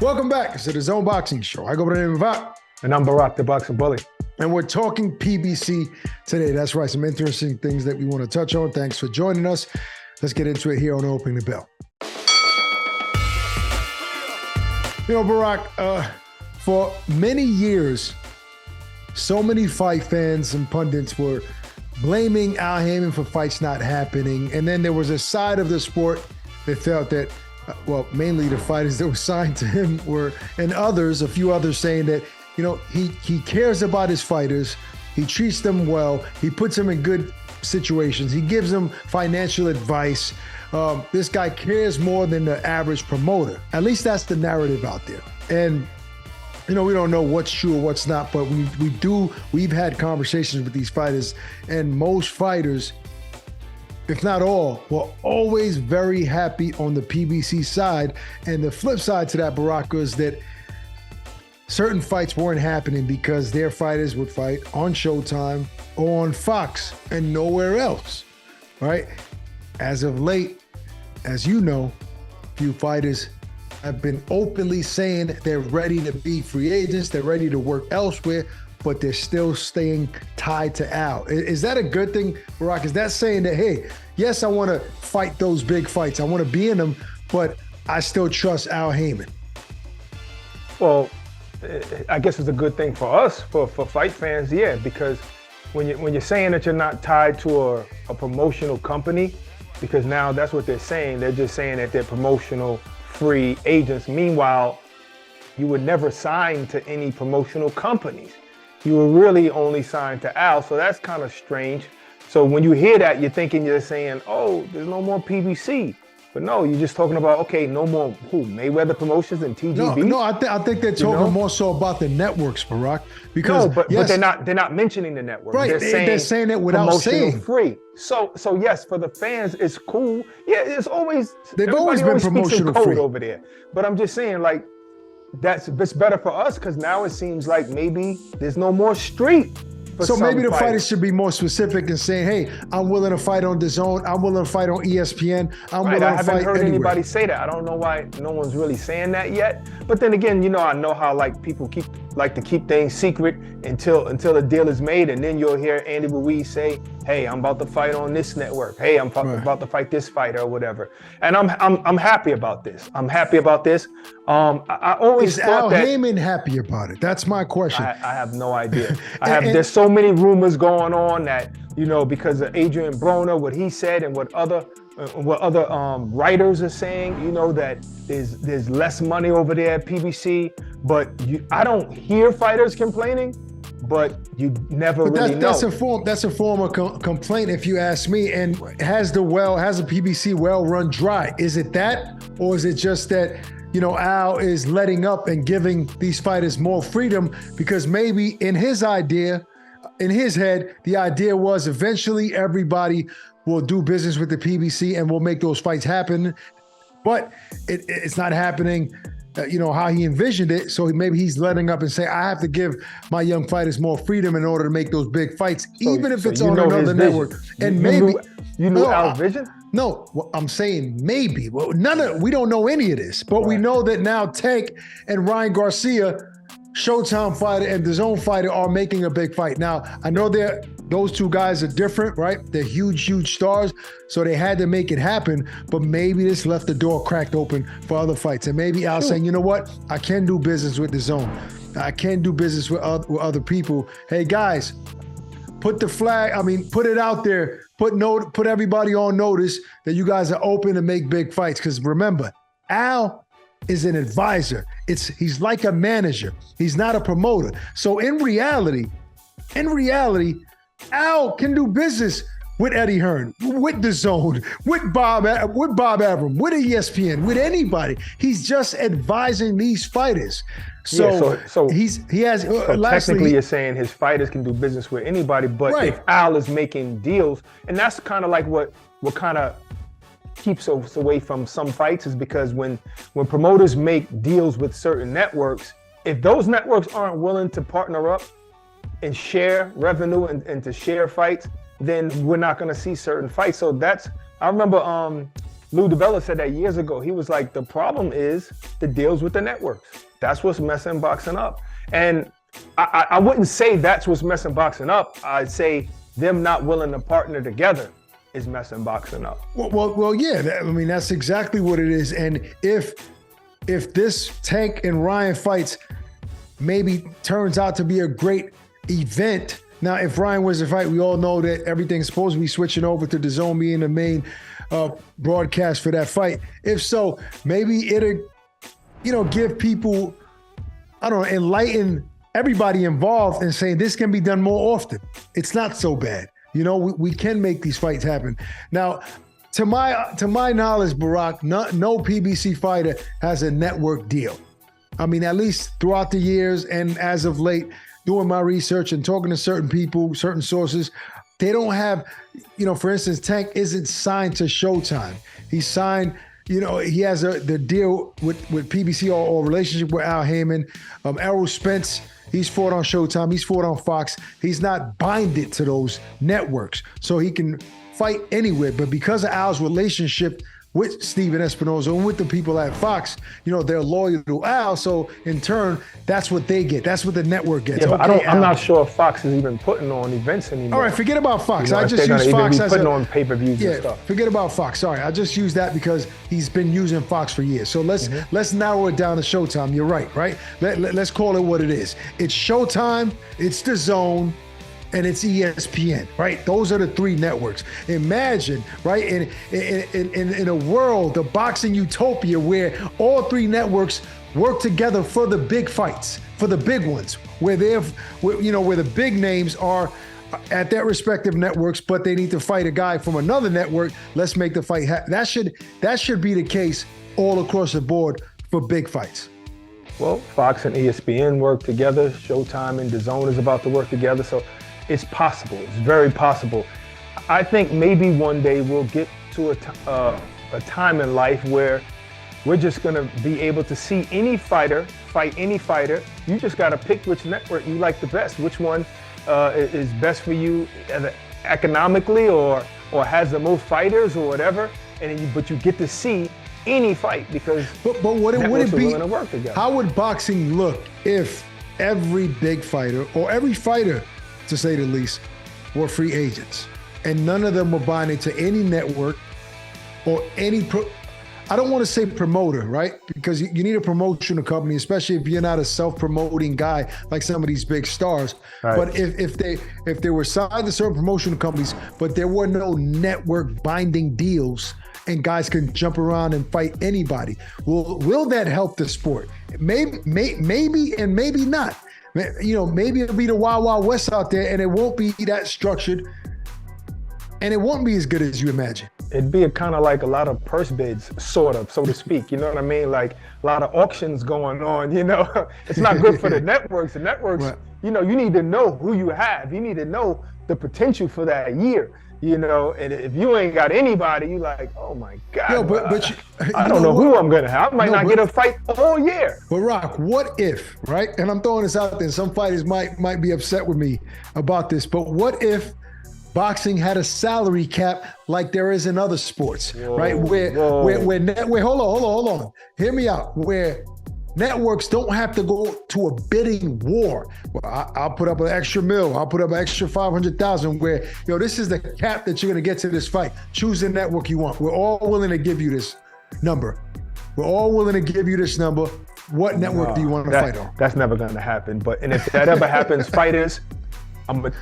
Welcome back to the DAZN Boxing Show. I go by the name of Barak. And I'm Barak, the boxing bully. And we're talking PBC today. That's right, some interesting things that we want to touch on. Thanks for joining us. Let's get into it here on Opening the Bell. You know, Barak, for many years, so many fight fans and pundits were blaming Al Haymon for fights not happening. And then there was a side of the sport that felt that, well, mainly the fighters that were signed to him were, and others, a few others saying that, you know, he cares about his fighters. He treats them well. He puts them in good situations. He gives them financial advice. This guy cares more than the average promoter. At least that's the narrative out there. And, you know, we don't know what's true or what's not, but we've had conversations with these fighters, and most fighters, if not all, were always very happy on the PBC side. And the flip side to that, Barak, is that certain fights weren't happening because their fighters would fight on Showtime or on Fox and nowhere else, right? As of late, as you know, few fighters have been openly saying they're ready to be free agents, they're ready to work elsewhere, but they're still staying tied to Al. Is that a good thing, Barak? Is that saying that, hey, yes, I want to fight those big fights, I want to be in them, but I still trust Al Haymon? Well, I guess it's a good thing for us, for fight fans, yeah, because when you're saying that you're not tied to a promotional company, because now that's what they're saying. They're just saying that they're promotional free agents. Meanwhile, you were never signed to any promotional companies. You were really only signed to Al, so that's kind of strange. So when you hear that, you're saying, oh, there's no more PBC. But no, you're just talking about, okay, no more Mayweather Promotions and TGV? No, I think they're talking more so about the networks, Barak. Because but they're not mentioning the network. Right, they're saying it without saying. Free. So yes, for the fans, it's cool. Yeah, it's always they've always been promotional free over there. But I'm just saying, like, it's better for us because now it seems like maybe there's no more street. So maybe the fighters should be more specific and saying, hey, I'm willing to fight on DAZN. I'm willing to fight on ESPN. I'm willing to fight anywhere. I haven't heard anybody say that. I don't know why no one's really saying that yet. But then again, you know, I know how like people like to keep things secret until the deal is made, and then you'll hear Andy Ruiz say, hey, I'm about to fight on this network. Hey, I'm about to fight this fighter or whatever. And I'm happy about this. I'm happy about this. I always thought Al Haymon happy about it? That's my question. I have no idea. There's so many rumors going on that, you know, because of Adrian Broner, what he said and what other writers are saying, you know, that there's less money over there at PBC, but I don't hear fighters complaining, but you never really know. That's a form of complaint, if you ask me. And has the PBC well run dry? Is it that, or is it just that, you know, Al is letting up and giving these fighters more freedom because maybe in his head, the idea was eventually everybody will do business with the PBC and we'll make those fights happen. But it's not happening, you know, how he envisioned it. So maybe he's letting up and saying, I have to give my young fighters more freedom in order to make those big fights, even if it's on another network. And you knew Al's vision? No, I'm saying maybe. Well, we don't know any of this, but we know that now Tank and Ryan Garcia, Showtime fighter and DAZN fighter, are making a big fight. Now, I know those two guys are different, right? They're huge stars, so they had to make it happen, but maybe this left the door cracked open for other fights. And maybe Al saying, you know what? I can do business with DAZN. I can do business with other people. Hey, guys, put it out there. Put everybody on notice that you guys are open to make big fights. Because remember, Al is an advisor. He's like a manager. He's not a promoter. So in reality, Al can do business with Eddie Hearn, with DAZN, with Bob Arum, with ESPN, with anybody. He's just advising these fighters. So technically you're saying his fighters can do business with anybody, but if Al is making deals, and that's kind of like what kind of keeps us away from some fights, is because when promoters make deals with certain networks, if those networks aren't willing to partner up and share revenue and to share fights, then we're not going to see certain fights. So I remember Lou DiBella said that years ago. He was like, the problem is the deals with the networks. That's what's messing boxing up. And I wouldn't say that's what's messing boxing up. I'd say them not willing to partner together is messing boxing up. Well, yeah. I mean, that's exactly what it is. And if this Tank and Ryan fights maybe turns out to be a great event. Now, if Ryan wins the fight, we all know that everything's supposed to be switching over to DAZN being the main broadcast for that fight. If so, maybe it'll, give people, enlighten everybody involved and saying this can be done more often. It's not so bad. We can make these fights happen. Now, to my knowledge, Barak, no PBC fighter has a network deal. I mean, at least throughout the years and as of late, doing my research and talking to certain people, certain sources, they don't have, for instance, Tank isn't signed to Showtime. He's signed, he has the deal with PBC or relationship with Al Heyman. Errol Spence, he's fought on Showtime. He's fought on Fox. He's not binded to those networks, so he can fight anywhere. But because of Al's relationship with Steven Espinoza and with the people at Fox, they're loyal to Al. So in turn, that's what they get. That's what the network gets. Yeah, but I'm not sure if Fox is even putting on events anymore. All right, forget about Fox. I just use Fox as putting on pay-per-views and stuff. Forget about Fox. Sorry, I just use that because he's been using Fox for years. So let's narrow it down to Showtime. You're right? Let's call it what it is. It's Showtime, it's DAZN, and it's ESPN, right? Those are the three networks. Imagine, right, in a world, the boxing utopia, where all three networks work together for the big fights, for the big ones, where where the big names are at their respective networks, but they need to fight a guy from another network. Let's make the fight happen. That should be the case all across the board for big fights. Well, Fox and ESPN work together. Showtime and DAZN is about to work together. So it's possible. It's very possible. I think maybe one day we'll get to a time in life where we're just going to be able to see any fighter fight any fighter. You just got to pick which network you like the best, which one is best for you economically or has the most fighters or whatever. But you get to see any fight because but would it be willing to work together. How would boxing look if every big fighter or every fighter, to say the least, were free agents and none of them were binding to any network or any I don't want to say promoter, right? Because you need a promotional company, especially if you're not a self-promoting guy like some of these big stars. Right. But if they were signed to certain promotional companies, but there were no network binding deals and guys can jump around and fight anybody, will that help the sport? Maybe and maybe not. Maybe it'll be the Wild Wild West out there and it won't be that structured and it won't be as good as you imagine. It'd be kind of like a lot of purse bids, sort of, so to speak. You know what I mean? Like a lot of auctions going on, It's not good for the networks. The networks, right. You need to know who you have. You need to know the potential for that year, And if you ain't got anybody, you like, oh my God, I don't know who I'm going to have. I might not get a fight all year. But Rock, what if, right? And I'm throwing this out there, some fighters might be upset with me about this, but what if boxing had a salary cap like there is in other sports, right? Where hold on. Hear me out. Where networks don't have to go to a bidding war. Well, I'll put up an extra mil. I'll put up an extra 500,000 where, this is the cap that you're going to get to this fight. Choose the network you want. We're all willing to give you this number. What network do you want to fight on? That's never going to happen. And if that ever happens, fighters,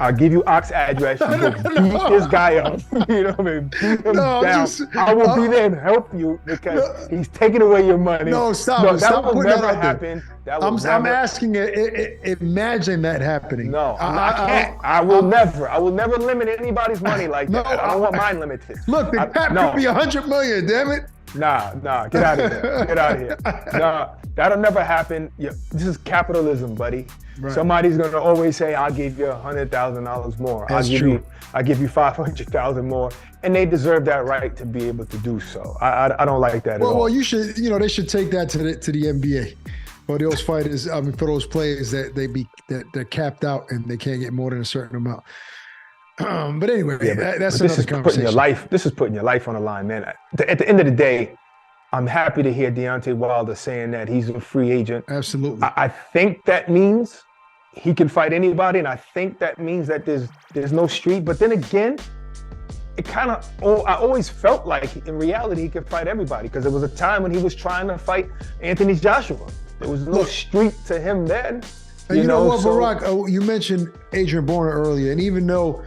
I'll give you Ox address. You go beat this guy up. Beat him down. I will be there and help you because he's taking away your money. No, stop. That will never happen. I'm asking it. Imagine that happening. No, I can't. I will never limit anybody's money like that. I don't want mine limited. Look, the cap could be 100 million. Damn it. Nah, get out of here. Nah, that'll never happen. This is capitalism, buddy. Right. Somebody's gonna always say, "I'll give you $100,000 more. That's true. I'll give you 500,000 more," and they deserve that right to be able to do so. I don't like that at all. Well, you should. They should take that to the NBA. For those fighters, for those players that they're capped out and they can't get more than a certain amount. But anyway, Yeah, that's but this another is putting conversation. your life. This is putting your life on the line, man. At the end of the day, I'm happy to hear Deontay Wilder saying that he's a free agent. Absolutely. I think that means he can fight anybody, and I think that means that there's no street. But then again, it kind of, I always felt like in reality he could fight everybody, because there was a time when he was trying to fight Anthony Joshua. There was no street to him then. You know what, Barak? You mentioned Adrian Broner earlier, and even though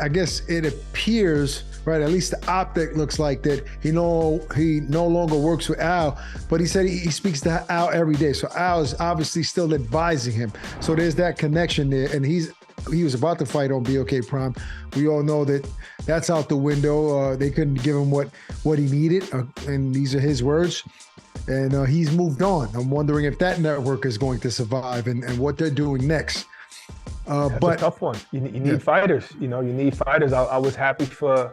I guess it appears, right, at least the optic looks like that he no longer works with Al, but he said he speaks to Al every day. So Al is obviously still advising him. So there's that connection there, and he was about to fight on BOK Prime. We all know that that's out the window. They couldn't give him what he needed, and these are his words. And he's moved on. I'm wondering if that network is going to survive and what they're doing next. That's a tough one. You need fighters. You need fighters. I was happy for,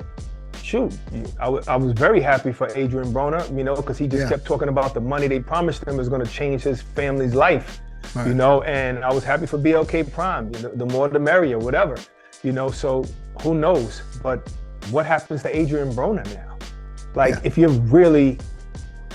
I was very happy for Adrian Broner, because he just kept talking about the money they promised him was going to change his family's life, right. And I was happy for BLK Prime. The more the merrier, whatever, so who knows? But what happens to Adrian Broner now? If you're really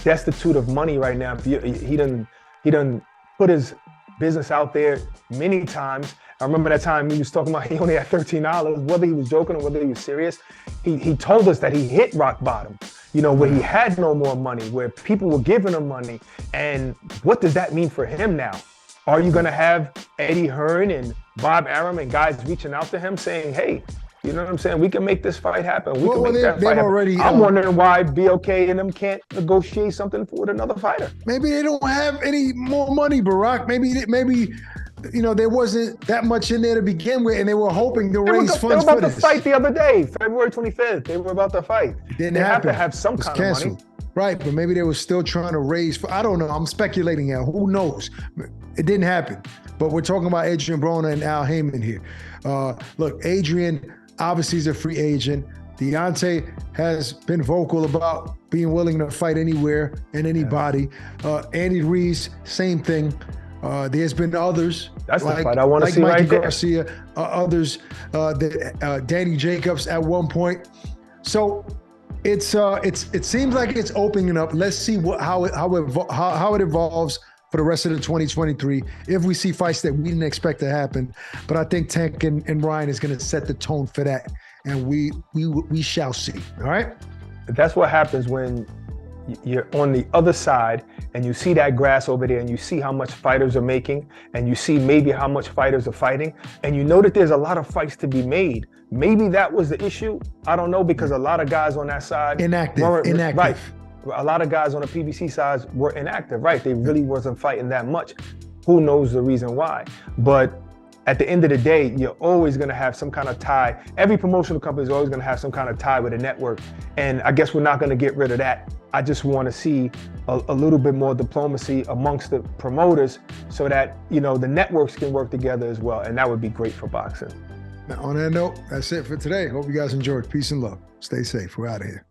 destitute of money right now, he done put his business out there many times. I remember that time he was talking about he only had $13, whether he was joking or whether he was serious. He told us that he hit rock bottom, where he had no more money, where people were giving him money. And what does that mean for him now? Are you gonna have Eddie Hearn and Bob Arum and guys reaching out to him saying, hey, you know what I'm saying? We can make this fight happen. We can make that fight happen. I'm wondering why BOK and them can't negotiate something with another fighter. Maybe they don't have any more money, Barak. Maybe there wasn't that much in there to begin with, and they were hoping to raise funds for this. They were about to fight the other day, February 25th. They were about to fight. Didn't they happen. Have to have some kind of money. Right, but maybe they were still trying to raise. I don't know. I'm speculating now. Who knows? It didn't happen. But we're talking about Adrian Broner and Al Heyman here. Look, Adrian obviously is a free agent. Deontay has been vocal about being willing to fight anywhere and anybody. Andy Ruiz, same thing. There's been others. That's the fight I want to see Mikey right there. Garcia, others, Danny Jacobs at one point. So it seems like it's opening up. Let's see how it evolves for the rest of the 2023. If we see fights that we didn't expect to happen, but I think Tank and Ryan is going to set the tone for that, and we shall see. All right. That's what happens when you're on the other side and you see that grass over there and you see how much fighters are making and you see maybe how much fighters are fighting and you know that there's a lot of fights to be made. Maybe that was the issue. I don't know, because a lot of guys on that side inactive. Right. A lot of guys on the PBC sides were inactive, right? They really wasn't fighting that much. Who knows the reason why? But at the end of the day, you're always gonna have some kind of tie. Every promotional company is always gonna have some kind of tie with a network. And I guess we're not gonna get rid of that. I just wanna see a little bit more diplomacy amongst the promoters so that, the networks can work together as well. And that would be great for boxing. Now, on that note, that's it for today. Hope you guys enjoyed. Peace and love. Stay safe. We're out of here.